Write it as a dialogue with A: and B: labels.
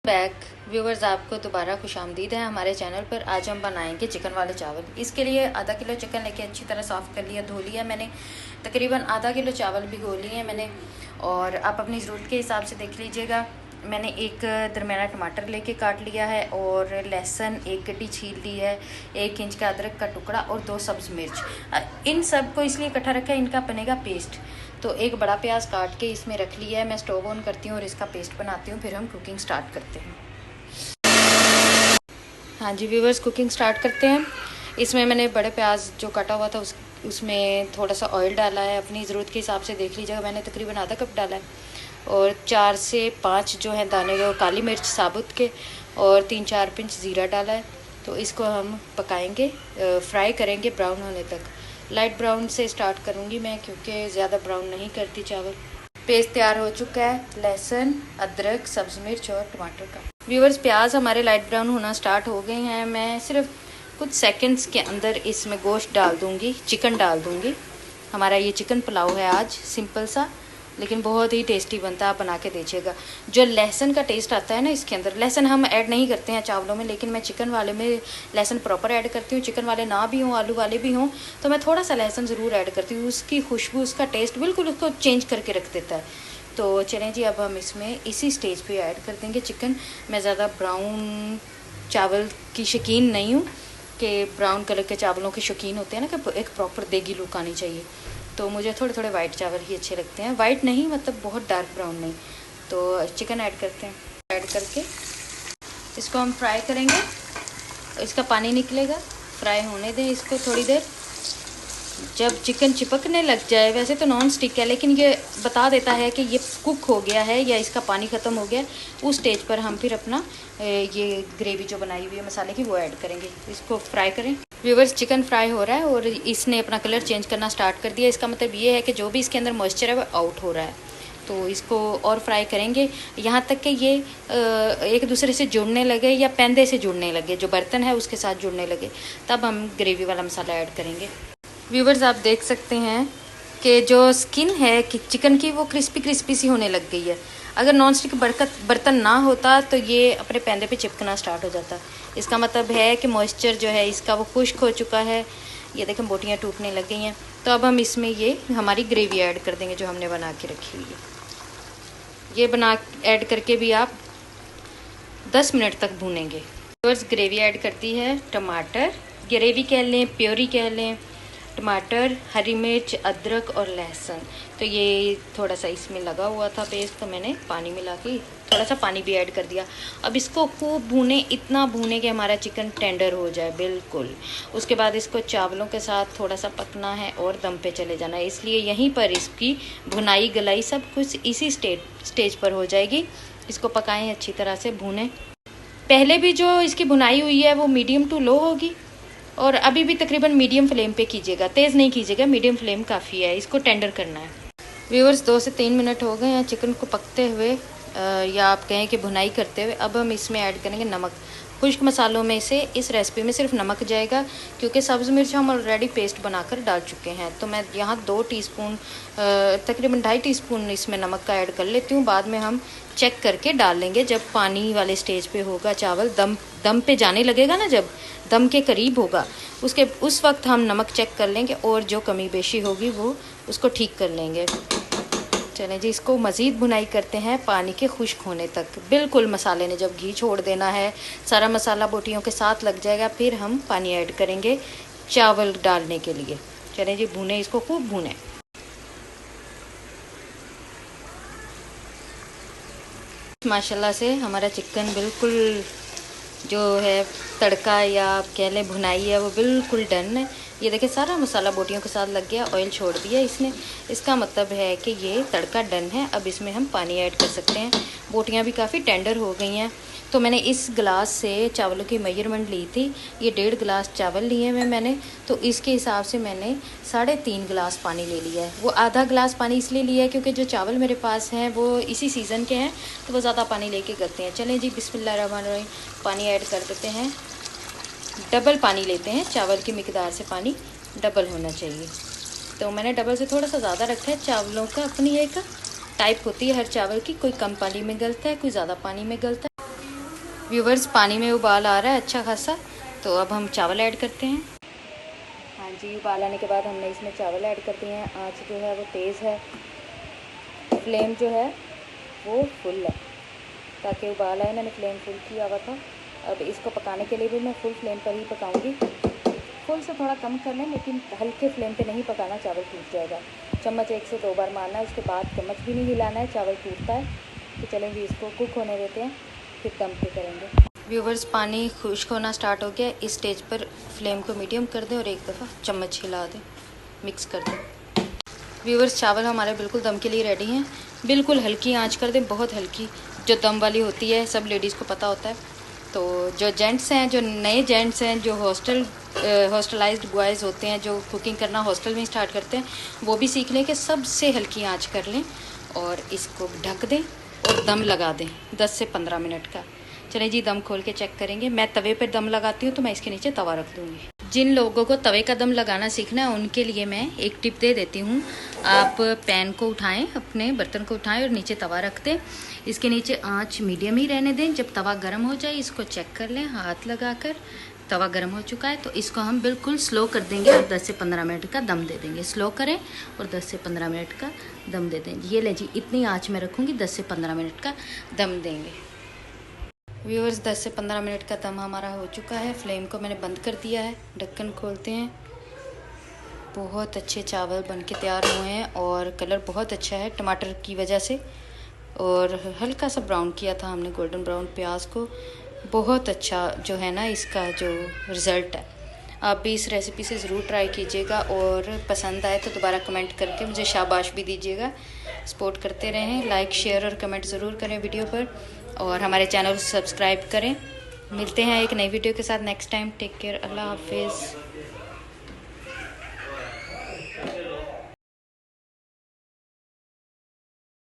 A: Back viewers, आपको दोबारा खुशामदीद है हमारे चैनल पर। आज हम बनाएंगे चिकन वाले चावल। इसके लिए आधा किलो चिकन लेके अच्छी तरह साफ़ कर लिया, धो लिया मैंने। तकरीबन आधा किलो चावल भिगो लिए हैं मैंने, और आप अपनी ज़रूरत के हिसाब से देख लीजिएगा। मैंने एक दरमियाना टमाटर लेके काट लिया है, और लहसुन एक गड्डी छील ली है, 1 इंच का अदरक का टुकड़ा और 2 सब्ज़ मिर्च। इन सब को इसलिए इकट्ठा रखा है, इनका बनेगा पेस्ट। तो एक बड़ा प्याज काट के इसमें रख लिया है। मैं स्टोव ऑन करती हूँ और इसका पेस्ट बनाती हूँ, फिर हम कुकिंग स्टार्ट करते हैं। हाँ जी व्यूवर्स, कुकिंग स्टार्ट करते हैं। इसमें मैंने बड़े प्याज जो कटा हुआ था उसमें थोड़ा सा ऑयल डाला है, अपनी ज़रूरत के हिसाब से देख लीजिएगा। मैंने तकरीबन आधा कप डाला है, और 4 से 5 जो है दाने वो काली मिर्च साबुत के, और 3-4 पिंच ज़ीरा डाला है। तो इसको हम पकाएंगे, फ्राई करेंगे ब्राउन होने तक। लाइट ब्राउन से स्टार्ट करूँगी मैं, क्योंकि ज़्यादा ब्राउन नहीं करती चावल। पेस्ट तैयार हो चुका है, लहसुन, अदरक, सब्ज़ मिर्च और टमाटर का। व्यूवर्स, प्याज हमारे लाइट ब्राउन होना स्टार्ट हो गए हैं। मैं सिर्फ कुछ सेकंड्स के अंदर इसमें गोश्त डाल दूंगी, चिकन डाल दूंगी। हमारा ये चिकन पुलाव है आज, सिंपल सा, लेकिन बहुत ही टेस्टी बनता है। आप बना के देखिएगा। जो लहसुन का टेस्ट आता है ना इसके अंदर, लहसुन हम ऐड नहीं करते हैं चावलों में, लेकिन मैं चिकन वाले में लहसुन प्रॉपर ऐड करती हूँ। चिकन वाले ना भी हों, आलू वाले भी हों, तो मैं थोड़ा सा लहसुन ज़रूर ऐड करती हूँ। उसकी खुशबू, उसका टेस्ट बिल्कुल उसको चेंज करके रख देता है। तो चलें जी, अब हम इसमें इसी स्टेज पे ऐड कर देंगे चिकन। मैं ज़्यादा ब्राउन चावल की शौकीन नहीं हूँ, कि ब्राउन कलर के चावलों के शौकीन होते हैं ना, कि एक प्रॉपर देगी लुक आनी चाहिए। तो मुझे थोड़े थोड़े वाइट चावल ही अच्छे लगते हैं। वाइट नहीं, मतलब बहुत डार्क ब्राउन नहीं। तो चिकन ऐड करते हैं। ऐड करके इसको हम फ्राई करेंगे। इसका पानी निकलेगा, फ्राई होने दें इसको थोड़ी देर। जब चिकन चिपकने लग जाए, वैसे तो नॉन स्टिक है, लेकिन ये बता देता है कि ये कुक हो गया है या इसका पानी ख़त्म हो गया, उस स्टेज पर हम फिर अपना ये ग्रेवी जो बनाई हुई है मसाले की, वो ऐड करेंगे। इसको फ्राई करें। व्यूवर्स, चिकन फ्राई हो रहा है और इसने अपना कलर चेंज करना स्टार्ट कर दिया। इसका मतलब ये है कि जो भी इसके अंदर मॉइस्चर है वो आउट हो रहा है। तो इसको और फ्राई करेंगे यहाँ तक कि ये एक दूसरे से जुड़ने लगे, या पैंदे से जुड़ने लगे, जो बर्तन है उसके साथ जुड़ने लगे, तब हम ग्रेवी वाला मसाला ऐड करेंगे। व्यूवर्स, आप देख सकते हैं कि जो स्किन है कि चिकन की, वो क्रिस्पी क्रिस्पी सी होने लग गई है। अगर नॉन स्टिक बर्तन ना होता तो ये अपने पैंदे पे चिपकना स्टार्ट हो जाता। इसका मतलब है कि मॉइस्चर जो है इसका वो खुश्क हो चुका है। ये देखें, बोटियाँ टूटने लग गई हैं। तो अब हम इसमें ये हमारी ग्रेवी ऐड कर देंगे जो हमने बना के रखी हुई है। ये बना ऐड करके भी आप 10 मिनट तक भूनेंगे। व्यूअर्स, ग्रेवी ऐड करती है टमाटर, ग्रेवी कह लें, प्योरी कह लें, टमाटर, हरी मिर्च, अदरक और लहसुन। तो ये थोड़ा सा इसमें लगा हुआ था पेस्ट, तो मैंने पानी मिला के थोड़ा सा पानी भी ऐड कर दिया। अब इसको खूब भूने, इतना भूने कि हमारा चिकन टेंडर हो जाए बिल्कुल। उसके बाद इसको चावलों के साथ थोड़ा सा पकना है और दम पे चले जाना है। इसलिए यहीं पर इसकी भुनाई गलाई सब कुछ इसी स्टेज पर हो जाएगी। इसको पकाएं अच्छी तरह से, भूनें। पहले भी जो इसकी भुनाई हुई है वो मीडियम टू लो होगी, और अभी भी तकरीबन मीडियम फ्लेम पे कीजिएगा, तेज़ नहीं कीजिएगा, मीडियम फ्लेम काफ़ी है। इसको टेंडर करना है। व्यूअर्स, 2 से 3 मिनट हो गए हैं चिकन को पकते हुए, या आप कहें कि भुनाई करते हुए। अब हम इसमें ऐड करेंगे नमक। खुश्क मसालों में से इस रेसिपी में सिर्फ नमक जाएगा, क्योंकि सब्ज़ मिर्च हम ऑलरेडी पेस्ट बनाकर डाल चुके हैं। तो मैं यहाँ 2 टीस्पून, तकरीबन 2.5 टीस्पून इसमें नमक का ऐड कर लेती हूँ। बाद में हम चेक करके डाल लेंगे जब पानी वाले स्टेज पे होगा चावल, दम पे जाने लगेगा ना, जब दम के करीब होगा, उस वक्त हम नमक चेक कर लेंगे, और जो कमी बेशी होगी वो उसको ठीक कर लेंगे। चलें जी, इसको मज़ीद भुनाई करते हैं पानी के खुश्क होने तक। बिल्कुल मसाले ने जब घी छोड़ देना है, सारा मसाला बोटियों के साथ लग जाएगा, फिर हम पानी ऐड करेंगे चावल डालने के लिए। चलें जी, भुने इसको, खूब भुने। माशाल्लाह से हमारा चिकन बिल्कुल जो है तड़का, या आप कह लें भुनाई है, वो बिल्कुल डन है। ये देखिए, सारा मसाला बोटियों के साथ लग गया, ऑयल छोड़ दिया इसने। इसका मतलब है कि ये तड़का डन है। अब इसमें हम पानी ऐड कर सकते हैं। बोटियां भी काफ़ी टेंडर हो गई हैं। तो मैंने इस गिलास से चावलों की मेजरमेंट ली थी। ये 1.5 गिलास चावल लिए हैं मैंने, तो इसके हिसाब से मैंने 3.5 गिलास पानी ले लिया है। वो आधा गिलास पानी इसलिए लिया है क्योंकि जो चावल मेरे पास हैं वो इसी सीज़न के हैं, तो वो ज़्यादा पानी लेके करते हैं। चलें जी, बिस्मिल्लाहिर्रहमानिर्रहीम, पानी ऐड कर देते हैं। डबल पानी लेते हैं, चावल की मिकदार से पानी डबल होना चाहिए। तो मैंने डबल से थोड़ा सा ज़्यादा रखा है। चावलों का अपनी एक टाइप होती है हर चावल की, कोई कम पानी में गलता है, कोई ज़्यादा पानी में गलता है। व्यूवर्स, पानी में उबाल आ रहा है अच्छा खासा, तो अब हम चावल ऐड करते हैं। हाँ जी, उबाल आने के बाद हमने इसमें चावल ऐड कर दिए हैं। आँच जो है वो तेज़ है, फ्लेम जो है वो फुल है, ताकि उबाल आए। मैंने फ्लेम फुल किया हुआ था। अब इसको पकाने के लिए भी मैं फुल फ्लेम पर ही पकाऊंगी। फुल से थोड़ा कम कर लें, लेकिन हल्के फ्लेम पे नहीं पकाना, चावल टूट जाएगा। चम्मच 1 से 2 बार मारना है, उसके बाद चम्मच भी नहीं हिलाना है, चावल टूटता है। तो चलें जी, इसको कुक होने देते हैं, फिर दम पे करेंगे। व्यूवर्स, पानी खुश्क होना स्टार्ट हो गया। इस स्टेज पर फ्लेम को मीडियम कर दें और एक दफ़ा चम्मच हिला दें, मिक्स कर दें। व्यूवर्स, चावल हमारे बिल्कुल दम के लिए रेडी हैं। बिल्कुल हल्की आंच कर दें, बहुत हल्की, जो दम वाली होती है, सब लेडीज़ को पता होता है। तो जो जेंट्स हैं, जो नए जेंट्स हैं, जो हॉस्टलाइज्ड बॉयज़ होते हैं, जो कुकिंग करना हॉस्टल में स्टार्ट करते हैं, वो भी सीख लें कि सबसे हल्की आंच कर लें और इसको ढक दें और दम लगा दें 10 से 15 मिनट का। चलें जी, दम खोल के चेक करेंगे। मैं तवे पर दम लगाती हूँ, तो मैं इसके नीचे तवा रख दूँगी। जिन लोगों को तवे का दम लगाना सीखना है, उनके लिए मैं एक टिप दे देती हूँ। आप पैन को उठाएं, अपने बर्तन को उठाएं और नीचे तवा रख दें। इसके नीचे आंच मीडियम ही रहने दें। जब तवा गर्म हो जाए, इसको चेक कर लें हाथ लगाकर। तवा गर्म हो चुका है, तो इसको हम बिल्कुल स्लो कर देंगे और 10 से 15 मिनट का दम दे देंगे। स्लो करें और 10 से 15 मिनट का दम दे दें। ये ले जी, इतनी आँच में रखूँगी, 10 से 15 मिनट का दम देंगे। व्यूअर्स, 10 से 15 मिनट का दम हमारा हो चुका है। फ्लेम को मैंने बंद कर दिया है। ढक्कन खोलते हैं। बहुत अच्छे चावल बन के तैयार हुए हैं और कलर बहुत अच्छा है टमाटर की वजह से, और हल्का सा ब्राउन किया था हमने, गोल्डन ब्राउन प्याज को। बहुत अच्छा जो है ना, इसका जो रिज़ल्ट है। आप भी इस रेसिपी से ज़रूर ट्राई कीजिएगा और पसंद आए तो दोबारा कमेंट करके मुझे शाबाश भी दीजिएगा। सपोर्ट करते रहें, लाइक शेयर और कमेंट ज़रूर करें वीडियो पर, और हमारे चैनल को सब्सक्राइब करें। मिलते हैं एक नई वीडियो के साथ नेक्स्ट टाइम। टेक केयर, अल्लाह हाफिज़।